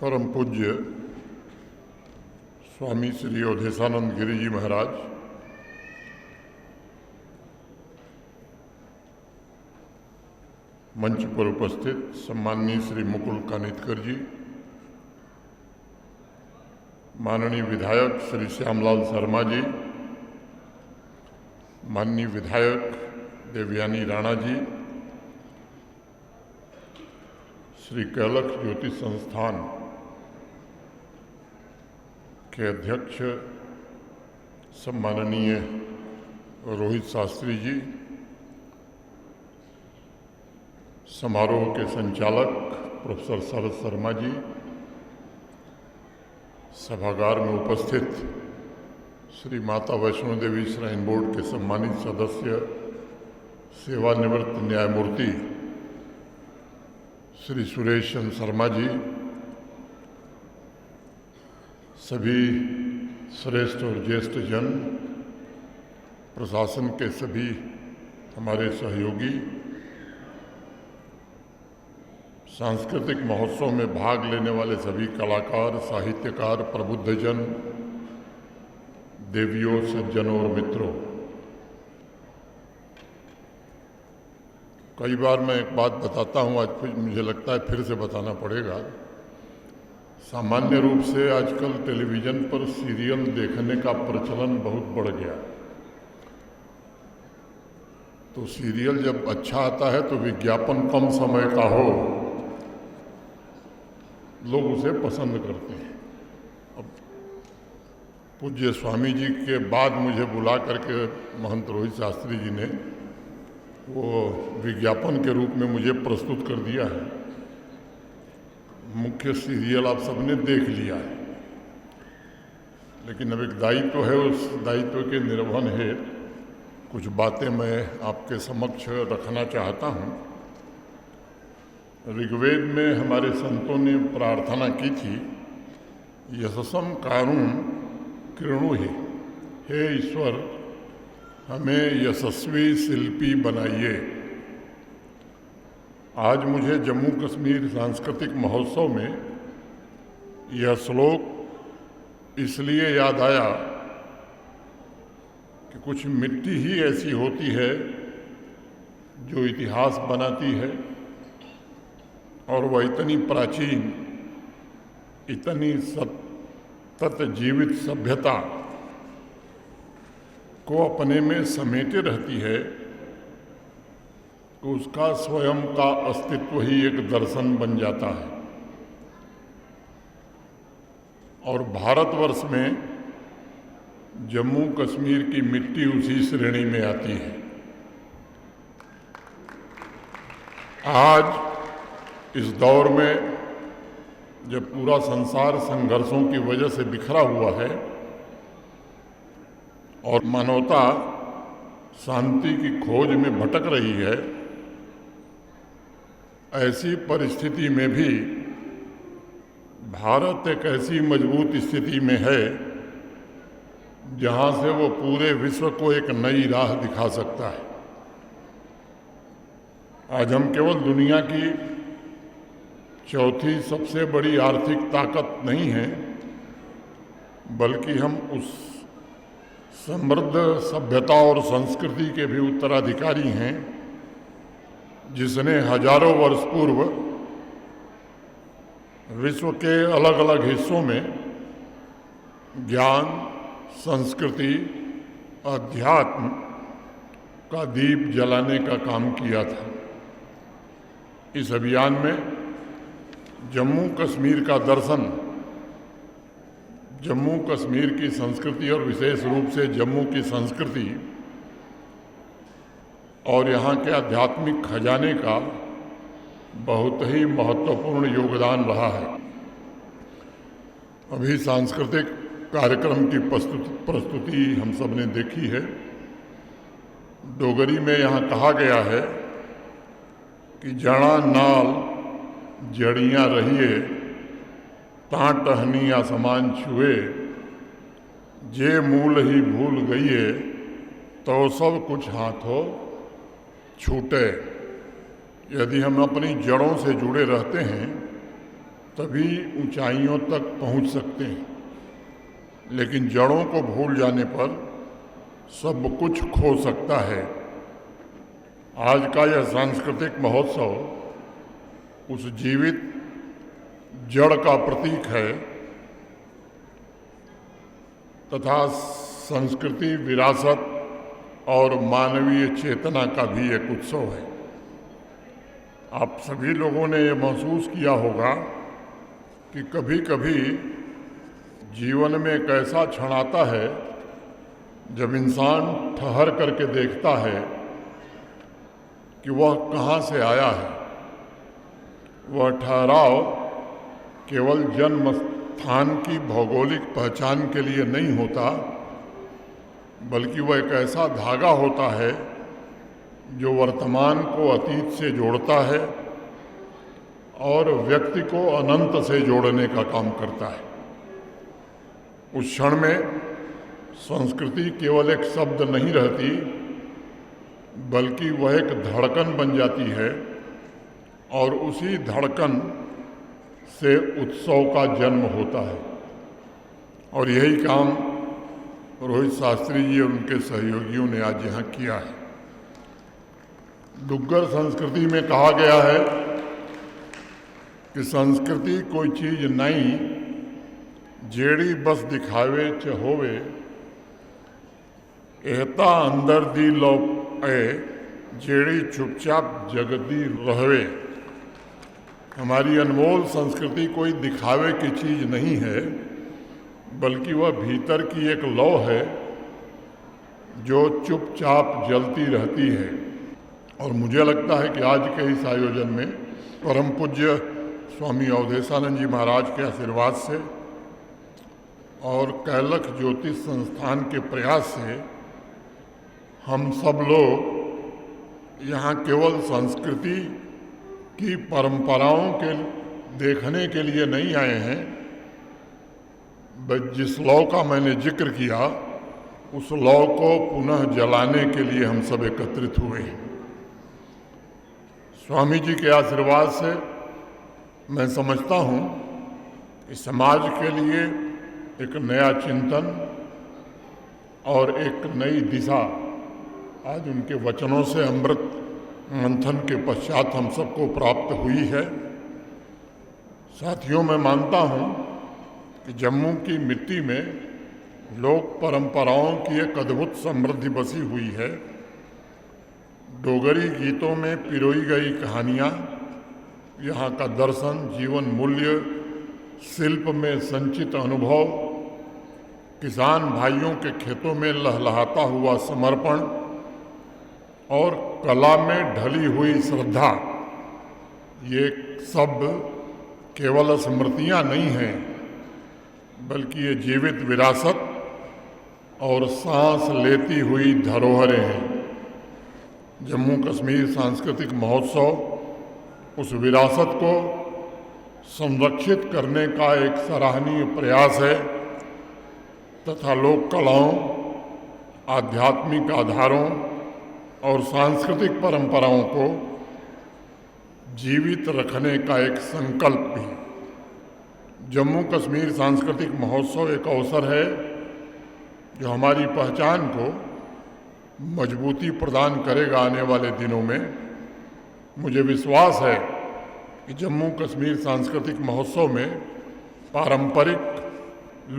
परम पूज्य स्वामी श्री अवधेशानंद गिरी जी महाराज, मंच पर उपस्थित सम्माननीय श्री मुकुल कानितकर जी, माननीय विधायक श्री श्यामलाल शर्मा जी, माननीय विधायक देवयानी राणा जी, श्री कैलक्ष ज्योति संस्थान के अध्यक्ष सम्माननीय रोहित शास्त्री जी, समारोह के संचालक प्रोफेसर शरद शर्मा जी, सभागार में उपस्थित श्री माता वैष्णो देवी श्राइन बोर्ड के सम्मानित सदस्य सेवानिवृत्त न्यायमूर्ति श्री सुरेश चंद्र शर्मा जी, सभी श्रेष्ठ और ज्येष्ठ जन, प्रशासन के सभी हमारे सहयोगी, सांस्कृतिक महोत्सव में भाग लेने वाले सभी कलाकार, साहित्यकार, प्रबुद्धजन, देवियों, सज्जनों और मित्रों, कई बार मैं एक बात बताता हूँ, आज फिर मुझे लगता है फिर से बताना पड़ेगा। सामान्य रूप से आजकल टेलीविज़न पर सीरियल देखने का प्रचलन बहुत बढ़ गया। तो सीरियल जब अच्छा आता है तो विज्ञापन कम समय का हो, लोग उसे पसंद करते हैं। अब पूज्य स्वामी जी के बाद मुझे बुला करके महंत रोहित शास्त्री जी ने वो विज्ञापन के रूप में मुझे प्रस्तुत कर दिया है। मुख्य सीरियल आप सबने देख लिया है, लेकिन अब एक दायित्व है, उस दायित्व के निर्वहन हेतु कुछ बातें मैं आपके समक्ष रखना चाहता हूँ। ऋग्वेद में हमारे संतों ने प्रार्थना की थी, यशसम कारुण कृणुहि, हे ईश्वर हमें यशस्वी शिल्पी बनाइए। आज मुझे जम्मू कश्मीर सांस्कृतिक महोत्सव में यह श्लोक इसलिए याद आया कि कुछ मिट्टी ही ऐसी होती है जो इतिहास बनाती है, और वह इतनी प्राचीन, इतनी सतत जीवित सभ्यता को अपने में समेटे रहती है कि उसका स्वयं का अस्तित्व ही एक दर्शन बन जाता है। और भारतवर्ष में जम्मू कश्मीर की मिट्टी उसी श्रेणी में आती है। आज इस दौर में जब पूरा संसार संघर्षों की वजह से बिखरा हुआ है और मानवता शांति की खोज में भटक रही है, ऐसी परिस्थिति में भी भारत एक ऐसी मजबूत स्थिति में है जहां से वो पूरे विश्व को एक नई राह दिखा सकता है। आज हम केवल दुनिया की चौथी सबसे बड़ी आर्थिक ताकत नहीं है, बल्कि हम उस समृद्ध सभ्यता और संस्कृति के भी उत्तराधिकारी हैं जिसने हजारों वर्ष पूर्व विश्व के अलग अलग हिस्सों में ज्ञान, संस्कृति, अध्यात्म का दीप जलाने का काम किया था। इस अभियान में जम्मू कश्मीर का दर्शन, जम्मू कश्मीर की संस्कृति और विशेष रूप से जम्मू की संस्कृति और यहाँ के आध्यात्मिक खजाने का बहुत ही महत्वपूर्ण योगदान रहा है। अभी सांस्कृतिक कार्यक्रम की प्रस्तुति हम सब ने देखी है। डोगरी में यहाँ कहा गया है कि जड़ा नाल जड़ियाँ रहिए, तां टहनी आसमान छुए, जे मूल ही भूल गईए, तो सब कुछ हाथों छूटे। यदि हम अपनी जड़ों से जुड़े रहते हैं तभी ऊंचाइयों तक पहुंच सकते हैं, लेकिन जड़ों को भूल जाने पर सब कुछ खो सकता है। आज का यह सांस्कृतिक महोत्सव उस जीवित जड़ का प्रतीक है तथा संस्कृति, विरासत और मानवीय चेतना का भी एक उत्सव है। आप सभी लोगों ने ये महसूस किया होगा कि कभी कभी जीवन में एक ऐसा क्षण आता है जब इंसान ठहर करके देखता है कि वह कहाँ से आया है। वह ठहराव केवल जन्म स्थान की भौगोलिक पहचान के लिए नहीं होता, बल्कि वह एक ऐसा धागा होता है जो वर्तमान को अतीत से जोड़ता है और व्यक्ति को अनंत से जोड़ने का काम करता है। उस क्षण में संस्कृति केवल एक शब्द नहीं रहती, बल्कि वह एक धड़कन बन जाती है और उसी धड़कन से उत्सव का जन्म होता है। और यही काम रोहित शास्त्री जी और उनके सहयोगियों ने आज यहाँ किया है। डुग्गर संस्कृति में कहा गया है कि संस्कृति कोई चीज नहीं जेड़ी बस दिखावे च होवे, एहता अंदर दी लो जेड़ी चुपचाप जगदी रहवे। हमारी अनमोल संस्कृति कोई दिखावे की चीज नहीं है, बल्कि वह भीतर की एक लौ है जो चुपचाप जलती रहती है। और मुझे लगता है कि आज के इस आयोजन में परम पूज्य स्वामी अवधेशानंद जी महाराज के आशीर्वाद से और कैलख ज्योतिष संस्थान के प्रयास से हम सब लोग यहाँ केवल संस्कृति की परंपराओं के देखने के लिए नहीं आए हैं, बस जिस लौ का मैंने जिक्र किया उस लौ को पुनः जलाने के लिए हम सब एकत्रित हुए हैं। स्वामी जी के आशीर्वाद से मैं समझता हूँ कि समाज के लिए एक नया चिंतन और एक नई दिशा आज उनके वचनों से अमृत मंथन के पश्चात हम सबको प्राप्त हुई है। साथियों, मैं मानता हूँ कि जम्मू की मिट्टी में लोक परंपराओं की एक अद्भुत समृद्धि बसी हुई है। डोगरी गीतों में पिरोई गई कहानियाँ, यहाँ का दर्शन, जीवन मूल्य, शिल्प में संचित अनुभव, किसान भाइयों के खेतों में लहलहाता हुआ समर्पण और कला में ढली हुई श्रद्धा, ये सब केवल स्मृतियाँ नहीं हैं, बल्कि ये जीवित विरासत और सांस लेती हुई धरोहरें हैं। जम्मू कश्मीर सांस्कृतिक महोत्सव उस विरासत को संरक्षित करने का एक सराहनीय प्रयास है तथा लोक कलाओं, आध्यात्मिक आधारों और सांस्कृतिक परंपराओं को जीवित रखने का एक संकल्प भी। जम्मू कश्मीर सांस्कृतिक महोत्सव एक अवसर है जो हमारी पहचान को मजबूती प्रदान करेगा आने वाले दिनों में। मुझे विश्वास है कि जम्मू कश्मीर सांस्कृतिक महोत्सव में पारंपरिक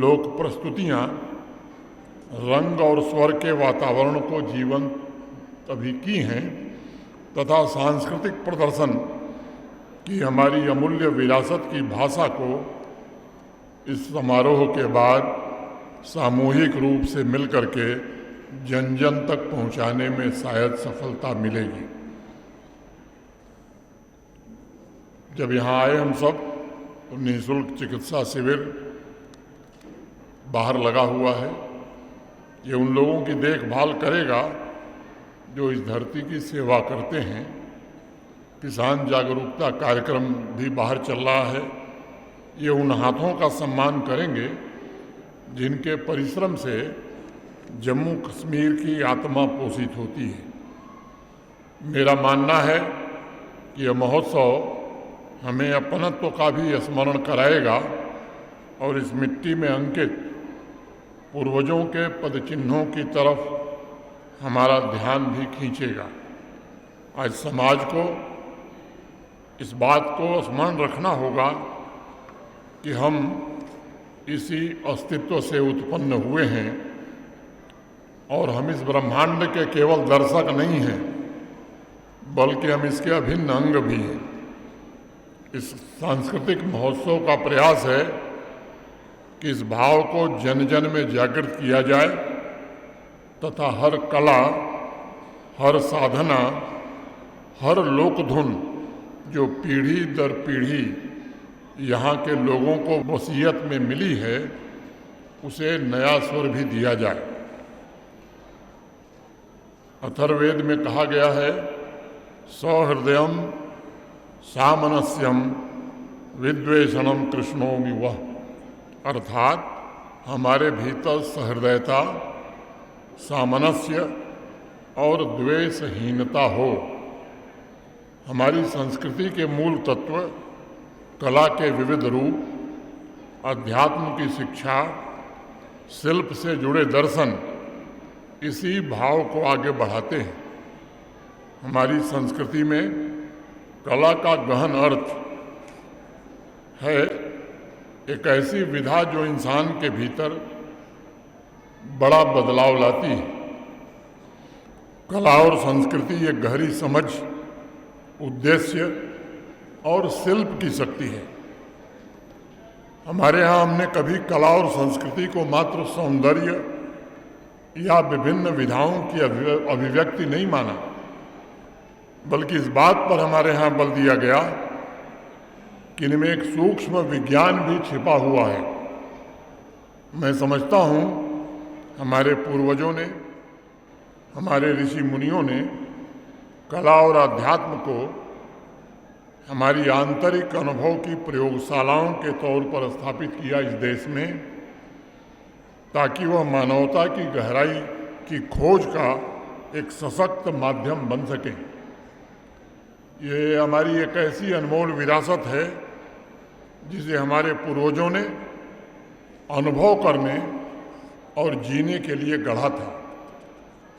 लोक प्रस्तुतियाँ रंग और स्वर के वातावरण को जीवंत अभी की हैं तथा सांस्कृतिक प्रदर्शन की हमारी अमूल्य विरासत की भाषा को इस समारोह के बाद सामूहिक रूप से मिलकर के जन जन तक पहुंचाने में शायद सफलता मिलेगी। जब यहाँ आए हम सब तो निःशुल्क चिकित्सा शिविर बाहर लगा हुआ है। ये उन लोगों की देखभाल करेगा जो इस धरती की सेवा करते हैं। किसान जागरूकता कार्यक्रम भी बाहर चल रहा है। ये उन हाथों का सम्मान करेंगे जिनके परिश्रम से जम्मू कश्मीर की आत्मा पोषित होती है। मेरा मानना है कि यह महोत्सव हमें अपनत्व का भी स्मरण कराएगा और इस मिट्टी में अंकित पूर्वजों के पदचिन्हों की तरफ हमारा ध्यान भी खींचेगा। आज समाज को इस बात को स्मरण रखना होगा कि हम इसी अस्तित्व से उत्पन्न हुए हैं और हम इस ब्रह्मांड के केवल दर्शक नहीं हैं, बल्कि हम इसके अभिन्न अंग भी हैं। इस सांस्कृतिक महोत्सव का प्रयास है कि इस भाव को जन जन में जागृत किया जाए तथा हर कला, हर साधना, हर लोकधुन जो पीढ़ी दर पीढ़ी यहाँ के लोगों को वसीयत में मिली है, उसे नया स्वर भी दिया जाए। अथर्ववेद में कहा गया है, सौहृदयम सामनस्यम विद्वेषणम कृष्णोमि वह, अर्थात हमारे भीतर सहृदयता, सामनस्य और द्वेषहीनता हो। हमारी संस्कृति के मूल तत्व, कला के विविध रूप, अध्यात्म की शिक्षा, शिल्प से जुड़े दर्शन इसी भाव को आगे बढ़ाते हैं। हमारी संस्कृति में कला का गहन अर्थ है एक ऐसी विधा जो इंसान के भीतर बड़ा बदलाव लाती है। कला और संस्कृति एक गहरी समझ, उद्देश्य और शिल्प की शक्ति है। हमारे यहाँ हमने कभी कला और संस्कृति को मात्र सौंदर्य या विभिन्न विधाओं की अभिव्यक्ति नहीं माना, बल्कि इस बात पर हमारे यहाँ बल दिया गया कि इनमें एक सूक्ष्म विज्ञान भी छिपा हुआ है। मैं समझता हूँ हमारे पूर्वजों ने, हमारे ऋषि मुनियों ने कला और अध्यात्म को हमारी आंतरिक अनुभव की प्रयोगशालाओं के तौर पर स्थापित किया इस देश में, ताकि वह मानवता की गहराई की खोज का एक सशक्त माध्यम बन सके। ये हमारी एक ऐसी अनमोल विरासत है जिसे हमारे पूर्वजों ने अनुभव करने और जीने के लिए गढ़ा था।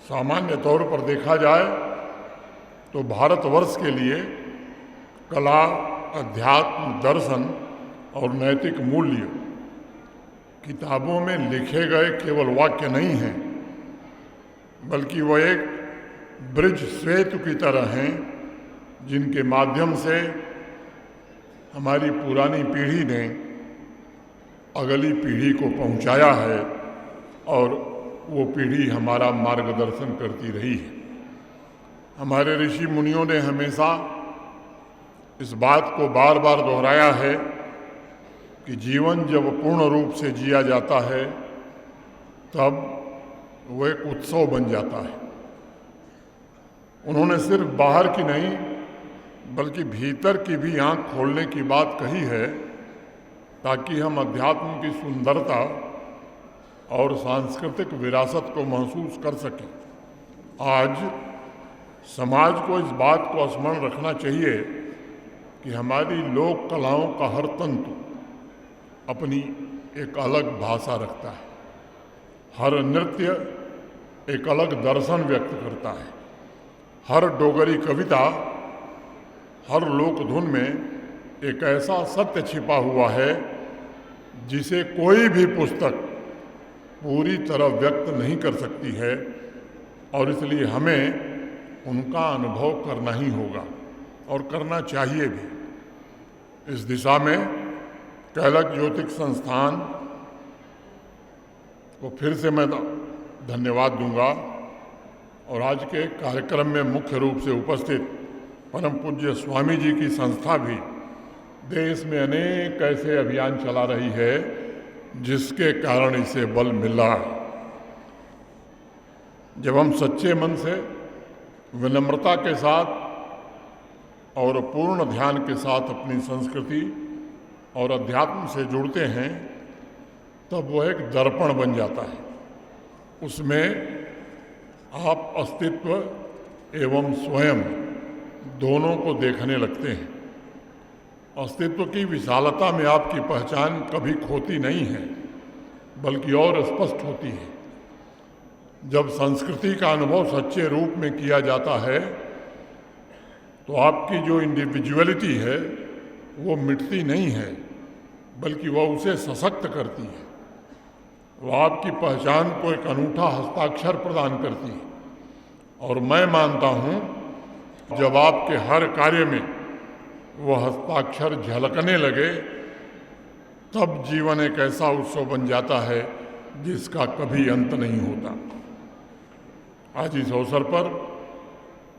सामान्य तौर पर देखा जाए तो भारतवर्ष के लिए कला, अध्यात्म, दर्शन और नैतिक मूल्य किताबों में लिखे गए केवल वाक्य नहीं हैं, बल्कि वह एक ब्रिज सेतु की तरह हैं जिनके माध्यम से हमारी पुरानी पीढ़ी ने अगली पीढ़ी को पहुंचाया है और वो पीढ़ी हमारा मार्गदर्शन करती रही है। हमारे ऋषि मुनियों ने हमेशा इस बात को बार बार दोहराया है कि जीवन जब पूर्ण रूप से जिया जाता है तब वो एक उत्सव बन जाता है। उन्होंने सिर्फ बाहर की नहीं बल्कि भीतर की भी आंख खोलने की बात कही है, ताकि हम अध्यात्म की सुंदरता और सांस्कृतिक विरासत को महसूस कर सकें। आज समाज को इस बात को स्मरण रखना चाहिए कि हमारी लोक कलाओं का हर तंतु अपनी एक अलग भाषा रखता है। हर नृत्य एक अलग दर्शन व्यक्त करता है। हर डोगरी कविता, हर लोकधुन में एक ऐसा सत्य छिपा हुआ है जिसे कोई भी पुस्तक पूरी तरह व्यक्त नहीं कर सकती है, और इसलिए हमें उनका अनुभव करना ही होगा और करना चाहिए भी। इस दिशा में कैलक ज्योतिक संस्थान को फिर से मैं धन्यवाद दूंगा, और आज के कार्यक्रम में मुख्य रूप से उपस्थित परम पूज्य स्वामी जी की संस्था भी देश में अनेक ऐसे अभियान चला रही है जिसके कारण इसे बल मिल रहा है। जब हम सच्चे मन से, विनम्रता के साथ और पूर्ण ध्यान के साथ अपनी संस्कृति और अध्यात्म से जुड़ते हैं, तब वह एक दर्पण बन जाता है। उसमें आप अस्तित्व एवं स्वयं दोनों को देखने लगते हैं। अस्तित्व की विशालता में आपकी पहचान कभी खोती नहीं है, बल्कि और स्पष्ट होती है। जब संस्कृति का अनुभव सच्चे रूप में किया जाता है तो आपकी जो इंडिविजुअलिटी है वो मिटती नहीं है, बल्कि वह उसे सशक्त करती है। वह आपकी पहचान को एक अनूठा हस्ताक्षर प्रदान करती है। और मैं मानता हूँ जब आपके हर कार्य में वह हस्ताक्षर झलकने लगे तब जीवन एक ऐसा उत्सव बन जाता है जिसका कभी अंत नहीं होता। आज इस अवसर पर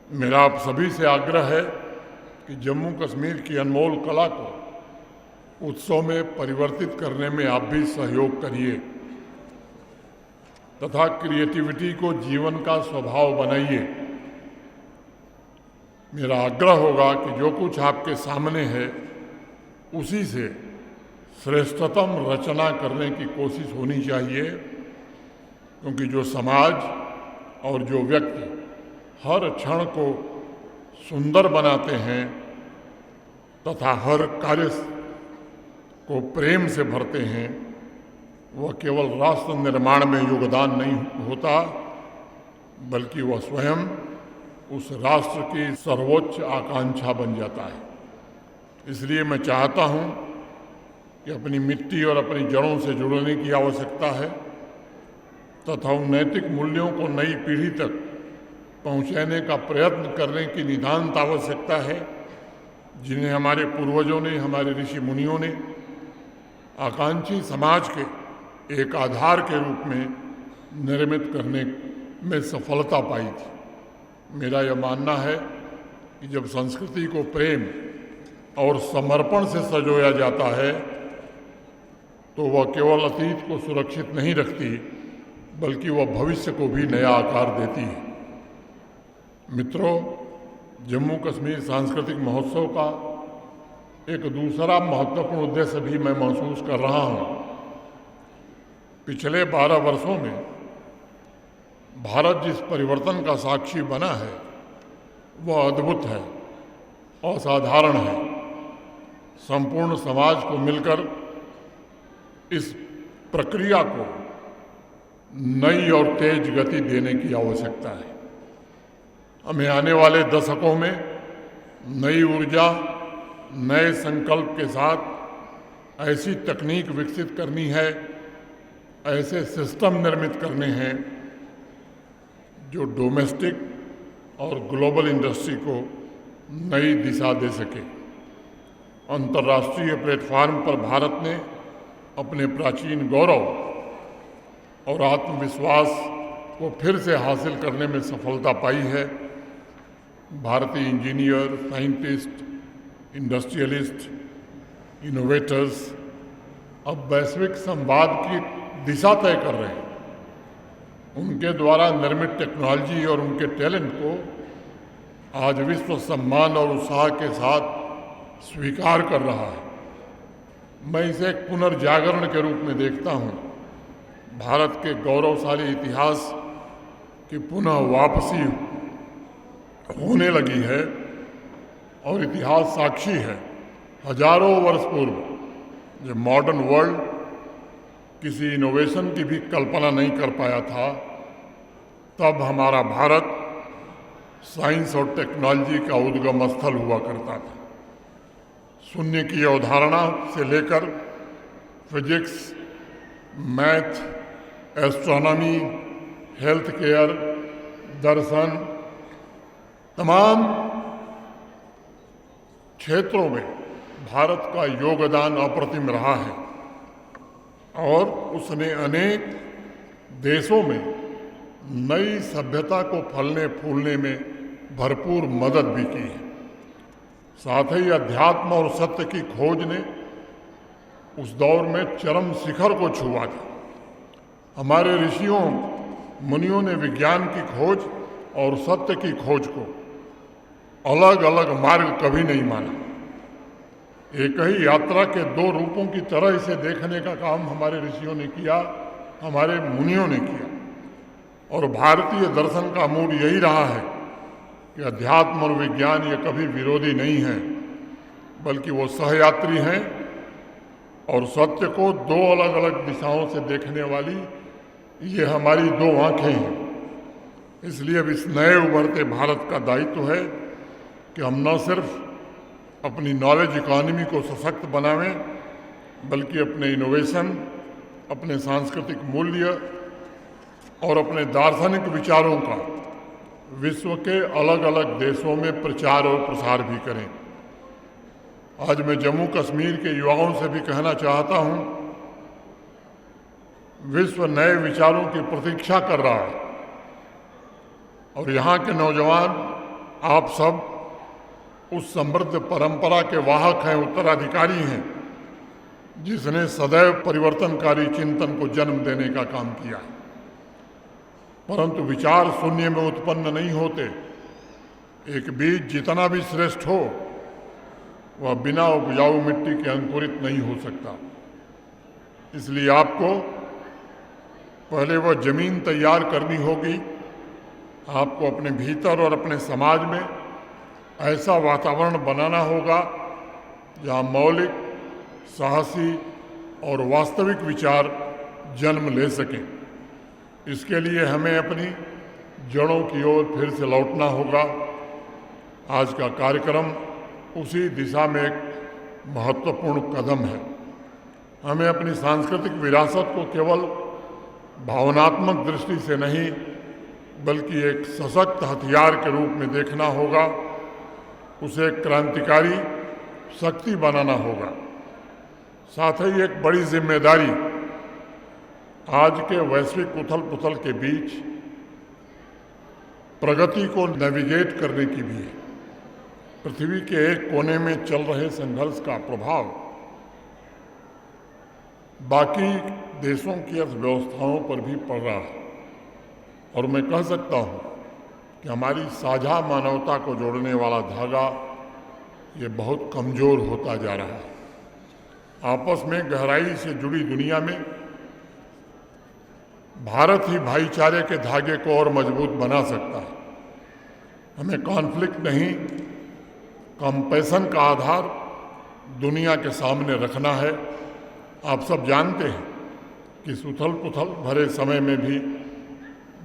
मेरा आप सभी से आग्रह है कि जम्मू कश्मीर की अनमोल कला को उत्सव में परिवर्तित करने में आप भी सहयोग करिए तथा क्रिएटिविटी को जीवन का स्वभाव बनाइए। मेरा आग्रह होगा कि जो कुछ आपके सामने है उसी से श्रेष्ठतम रचना करने की कोशिश होनी चाहिए, क्योंकि जो समाज और जो व्यक्ति हर क्षण को सुंदर बनाते हैं तथा हर कार्य को प्रेम से भरते हैं, वह केवल राष्ट्र निर्माण में योगदान नहीं होता, बल्कि वह स्वयं उस राष्ट्र की सर्वोच्च आकांक्षा बन जाता है। इसलिए मैं चाहता हूँ कि अपनी मिट्टी और अपनी जड़ों से जुड़ने की आवश्यकता है तथा उन नैतिक मूल्यों को नई पीढ़ी तक पहुँचाने का प्रयत्न करने की नितांत आवश्यकता है, जिन्हें हमारे पूर्वजों ने, हमारे ऋषि मुनियों ने आकांक्षी समाज के एक आधार के रूप में निर्मित करने में सफलता पाई थी। मेरा यह मानना है कि जब संस्कृति को प्रेम और समर्पण से संजोया जाता है तो वह केवल अतीत को सुरक्षित नहीं रखती, बल्कि वह भविष्य को भी नया आकार देती है। मित्रों, जम्मू कश्मीर सांस्कृतिक महोत्सव का एक दूसरा महत्वपूर्ण उद्देश्य भी मैं महसूस कर रहा हूँ। पिछले 12 वर्षों में भारत जिस परिवर्तन का साक्षी बना है वह अद्भुत है, असाधारण है। संपूर्ण समाज को मिलकर इस प्रक्रिया को नई और तेज गति देने की आवश्यकता है। हमें आने वाले दशकों में नई ऊर्जा, नए संकल्प के साथ ऐसी तकनीक विकसित करनी है, ऐसे सिस्टम निर्मित करने हैं जो डोमेस्टिक और ग्लोबल इंडस्ट्री को नई दिशा दे सके। अंतर्राष्ट्रीय प्लेटफॉर्म पर भारत ने अपने प्राचीन गौरव और आत्मविश्वास को फिर से हासिल करने में सफलता पाई है। भारतीय इंजीनियर, साइंटिस्ट, इंडस्ट्रियलिस्ट, इनोवेटर्स अब वैश्विक संवाद की दिशा तय कर रहे हैं। उनके द्वारा निर्मित टेक्नोलॉजी और उनके टैलेंट को आज विश्व सम्मान और उत्साह के साथ स्वीकार कर रहा है। मैं इसे एक पुनर्जागरण के रूप में देखता हूँ। भारत के गौरवशाली इतिहास की पुनः वापसी होने लगी है और इतिहास साक्षी है। हजारों वर्ष पूर्व जब मॉडर्न वर्ल्ड किसी इनोवेशन की भी कल्पना नहीं कर पाया था, तब हमारा भारत साइंस और टेक्नोलॉजी का उद्गम स्थल हुआ करता था। शून्य की अवधारणा से लेकर physics, math, astronomy, health care, दर्शन, तमाम क्षेत्रों में भारत का योगदान अप्रतिम रहा है और उसने अनेक देशों में नई सभ्यता को फलने फूलने में भरपूर मदद भी की है। साथ ही अध्यात्म और सत्य की खोज ने उस दौर में चरम शिखर को छुआ था। हमारे ऋषियों मुनियों ने विज्ञान की खोज और सत्य की खोज को अलग अलग मार्ग कभी नहीं माना। एक ही यात्रा के दो रूपों की तरह इसे देखने का काम हमारे ऋषियों ने किया, हमारे मुनियों ने किया। और भारतीय दर्शन का मूल यही रहा है कि अध्यात्म और विज्ञान ये कभी विरोधी नहीं है, बल्कि वो सहयात्री हैं और सत्य को दो अलग अलग दिशाओं से देखने वाली ये हमारी दो आंखें हैं। इसलिए अब इस नए उभरते भारत का दायित्व है कि हम न सिर्फ अपनी नॉलेज इकॉनमी को सशक्त बनावें, बल्कि अपने इनोवेशन, अपने सांस्कृतिक मूल्य और अपने दार्शनिक विचारों का विश्व के अलग अलग देशों में प्रचार और प्रसार भी करें। आज मैं जम्मू कश्मीर के युवाओं से भी कहना चाहता हूं, विश्व नए विचारों की प्रतीक्षा कर रहा है और यहाँ के नौजवान आप सब उस समृद्ध परंपरा के वाहक हैं, उत्तराधिकारी हैं, जिसने सदैव परिवर्तनकारी चिंतन को जन्म देने का काम किया है। परंतु विचार शून्य में उत्पन्न नहीं होते। एक बीज जितना भी श्रेष्ठ हो, वह बिना उपजाऊ मिट्टी के अंकुरित नहीं हो सकता। इसलिए आपको पहले वह जमीन तैयार करनी होगी। आपको अपने भीतर और अपने समाज में ऐसा वातावरण बनाना होगा जहाँ मौलिक, साहसी और वास्तविक विचार जन्म ले सकें। इसके लिए हमें अपनी जड़ों की ओर फिर से लौटना होगा। आज का कार्यक्रम उसी दिशा में एक महत्वपूर्ण कदम है। हमें अपनी सांस्कृतिक विरासत को केवल भावनात्मक दृष्टि से नहीं, बल्कि एक सशक्त हथियार के रूप में देखना होगा। उसे क्रांतिकारी शक्ति बनाना होगा। साथ ही एक बड़ी जिम्मेदारी आज के वैश्विक उथल पुथल के बीच प्रगति को नेविगेट करने की भी है। पृथ्वी के एक कोने में चल रहे संघर्ष का प्रभाव बाकी देशों की अर्थव्यवस्थाओं पर भी पड़ रहा है और मैं कह सकता हूं कि हमारी साझा मानवता को जोड़ने वाला धागा ये बहुत कमजोर होता जा रहा है। आपस में गहराई से जुड़ी दुनिया में भारत ही भाईचारे के धागे को और मजबूत बना सकता है। हमें कॉन्फ्लिक्ट नहीं, कंपैशन का आधार दुनिया के सामने रखना है। आप सब जानते हैं कि इस उथल पुथल भरे समय में भी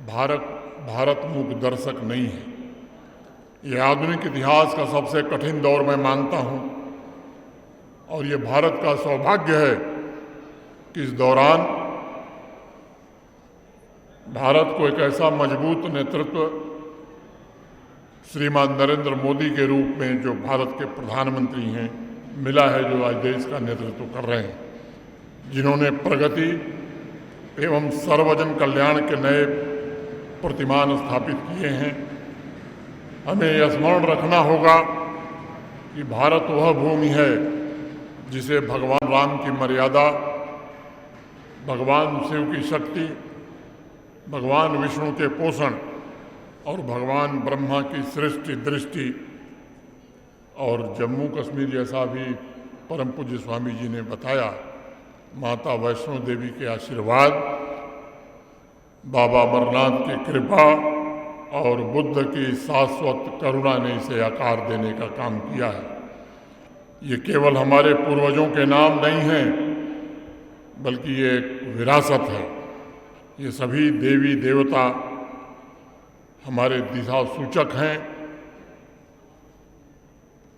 भारत मूक दर्शक नहीं है। ये आधुनिक इतिहास का सबसे कठिन दौर मैं मानता हूं और ये भारत का सौभाग्य है कि इस दौरान भारत को एक ऐसा मजबूत नेतृत्व श्रीमान नरेंद्र मोदी के रूप में, जो भारत के प्रधानमंत्री हैं, मिला है, जो आज देश का नेतृत्व कर रहे हैं, जिन्होंने प्रगति एवं सर्वजन कल्याण के नए प्रतिमान स्थापित किए हैं। हमें यह स्मरण रखना होगा कि भारत वह भूमि है जिसे भगवान राम की मर्यादा, भगवान शिव की शक्ति, भगवान विष्णु के पोषण और भगवान ब्रह्मा की सृष्टि दृष्टि और जम्मू कश्मीर जैसा भी परम पूज्य स्वामी जी ने बताया, माता वैष्णो देवी के आशीर्वाद, बाबा अमरनाथ की कृपा और बुद्ध की शाश्वत करुणा ने इसे आकार देने का काम किया है। ये केवल हमारे पूर्वजों के नाम नहीं हैं, बल्कि ये एक विरासत है। ये सभी देवी देवता हमारे दिशा सूचक हैं।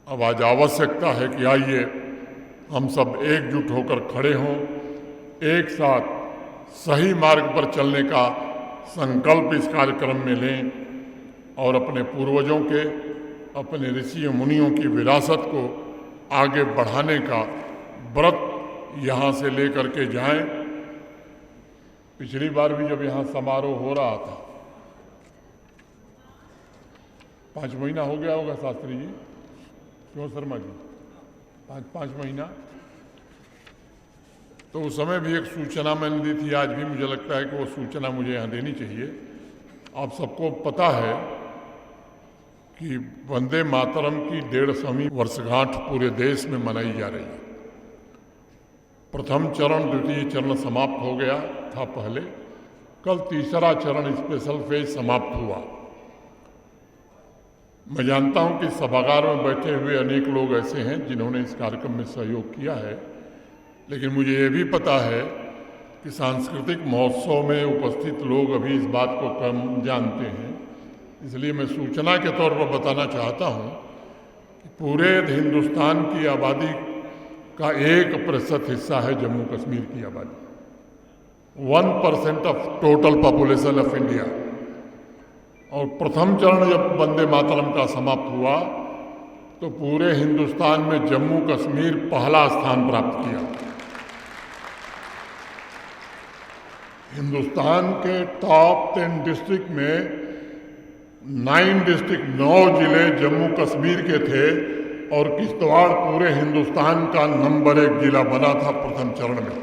अब आज आवश्यकता है कि आइए हम सब एकजुट होकर खड़े हों, एक साथ सही मार्ग पर चलने का संकल्प इस कार्यक्रम में लें और अपने पूर्वजों के, अपने ऋषि मुनियों की विरासत को आगे बढ़ाने का व्रत यहाँ से लेकर के जाएं। पिछली बार भी जब यहाँ समारोह हो रहा था, 5 महीना हो गया होगा शास्त्री जी, क्यों शर्मा जी, 5 महीना, तो उस समय भी एक सूचना मैंने दी थी। आज भी मुझे लगता है कि वो सूचना मुझे यहाँ देनी चाहिए। आप सबको पता है कि वंदे मातरम की 150वीं वर्षगांठ पूरे देश में मनाई जा रही है। प्रथम चरण, द्वितीय चरण समाप्त हो गया था पहले, कल तीसरा चरण स्पेशल फेज समाप्त हुआ। मैं जानता हूं कि सभागार में बैठे हुए अनेक लोग ऐसे हैं जिन्होंने इस कार्यक्रम में सहयोग किया है, लेकिन मुझे ये भी पता है कि सांस्कृतिक महोत्सव में उपस्थित लोग अभी इस बात को कम जानते हैं। इसलिए मैं सूचना के तौर पर बताना चाहता हूं कि पूरे हिंदुस्तान की आबादी का 1% हिस्सा है जम्मू कश्मीर की आबादी, 1% of total population of India. और प्रथम चरण जब वंदे मातरम का समाप्त हुआ तो पूरे हिंदुस्तान में जम्मू कश्मीर पहला स्थान प्राप्त किया। हिंदुस्तान के टॉप 10 डिस्ट्रिक्ट में 9 जिले जम्मू कश्मीर के थे और किश्तवाड़ पूरे हिंदुस्तान का नंबर 1 जिला बना था प्रथम चरण में।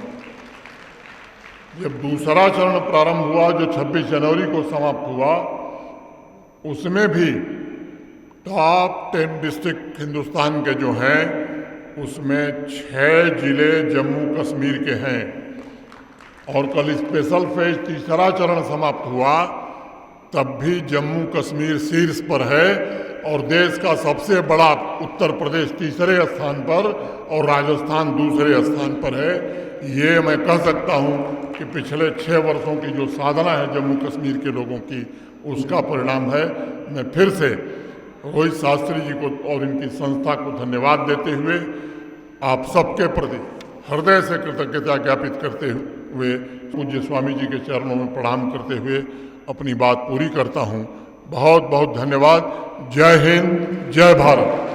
जब दूसरा चरण प्रारंभ हुआ जो 26 जनवरी को समाप्त हुआ, उसमें भी टॉप 10 डिस्ट्रिक्ट हिंदुस्तान के जो हैं उसमें 6 जिले जम्मू कश्मीर के हैं। और कल स्पेशल फेज तीसरा चरण समाप्त हुआ, तब भी जम्मू कश्मीर शीर्ष पर है और देश का सबसे बड़ा उत्तर प्रदेश तीसरे स्थान पर और राजस्थान दूसरे स्थान पर है। ये मैं कह सकता हूँ कि पिछले 6 वर्षों की जो साधना है जम्मू कश्मीर के लोगों की, उसका परिणाम है। मैं फिर से रोहित शास्त्री जी को और इनकी संस्था को धन्यवाद देते हुए आप सबके प्रति हृदय से कृतज्ञता ज्ञापित करते हुए पूज्य स्वामी जी के चरणों में प्रणाम करते हुए अपनी बात पूरी करता हूँ। बहुत बहुत धन्यवाद। जय हिंद, जय भारत।